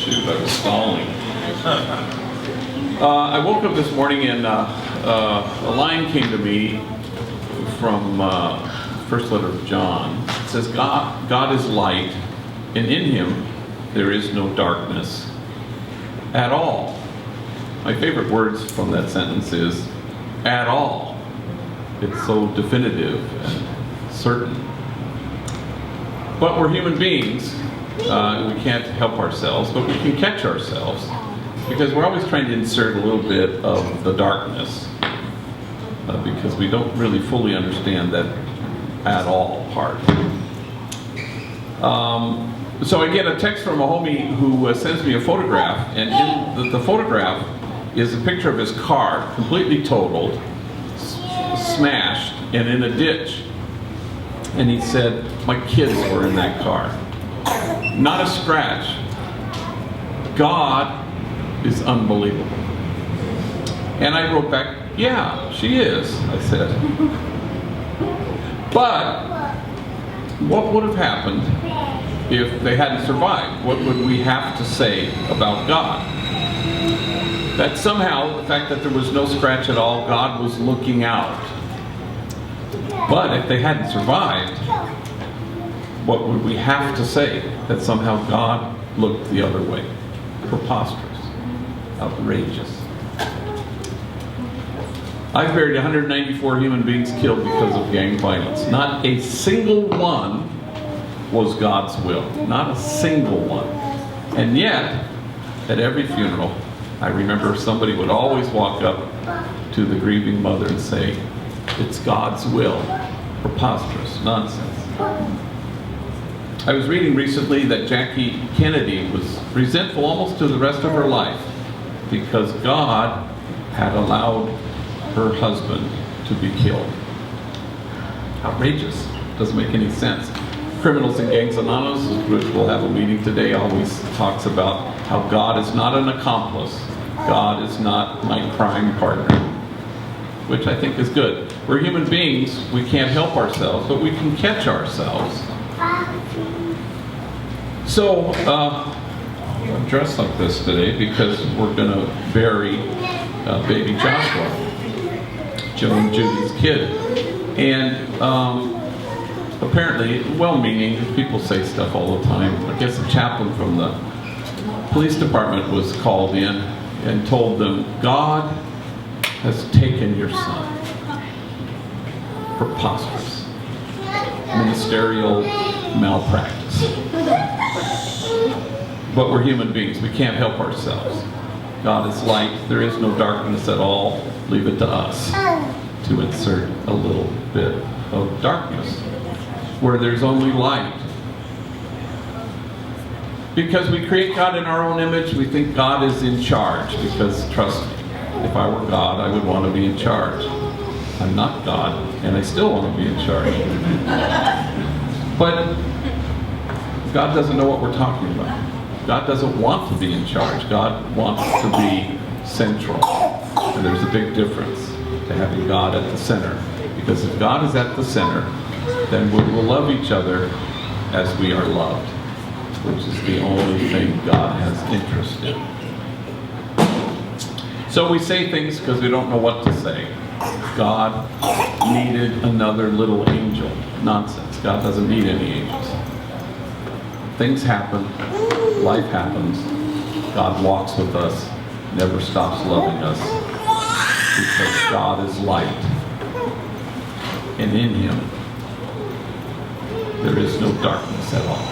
Shoot, I was stalling. I woke up this morning and a line came to me from first letter of John. It says, God is light, and in him there is no darkness at all. My favorite words from that sentence is, at all. It's so definitive and certain. But we're human beings. We can't help ourselves, but we can catch ourselves because we're always trying to insert a little bit of the darkness because we don't really fully understand that at all part. So I get a text from a homie who sends me a photograph, and in the photograph is a picture of his car, completely totaled, smashed, and in a ditch. And he said, my kids were in that car. Not a scratch. God is unbelievable. And I wrote back, yeah, she is, I said. But what would have happened if they hadn't survived? What would we have to say about God? That somehow, the fact that there was no scratch at all, God was looking out. But if they hadn't survived, what would we have to say? That somehow God looked the other way. Preposterous. Outrageous. I've buried 194 human beings killed because of gang violence. Not a single one was God's will. Not a single one. And yet, at every funeral, I remember somebody would always walk up to the grieving mother and say, it's God's will. Preposterous. Nonsense. I was reading recently that Jackie Kennedy was resentful almost to the rest of her life because God had allowed her husband to be killed. Outrageous. Doesn't make any sense. Criminals and Gangs Anonymous, which we'll have a meeting today, always talks about how God is not an accomplice. God is not my crime partner, which I think is good. We're human beings. We can't help ourselves, but we can catch ourselves. So, I'm dressed like this today because we're going to bury baby Joshua, Joe and Judy's kid. And apparently, well-meaning, people say stuff all the time. I guess a chaplain from the police department was called in and told them, God has taken your son. Preposterous. Ministerial malpractice. But we're human beings. We can't help ourselves. God is light. There is no darkness at all. Leave it to us to insert a little bit of darkness where there's only light. Because we create God in our own image, we think God is in charge. Because, trust me, if I were God, I would want to be in charge. I'm not God, and I still want to be in charge. But God doesn't know what we're talking about. God doesn't want to be in charge. God wants to be central. And there's a big difference to having God at the center. Because if God is at the center, then we will love each other as we are loved, which is the only thing God has interest in. So we say things because we don't know what to say. God needed another little angel. Nonsense. God doesn't need any angels. Things happen. Life happens. God walks with us, never stops loving us, because God is light. And in him, there is no darkness at all.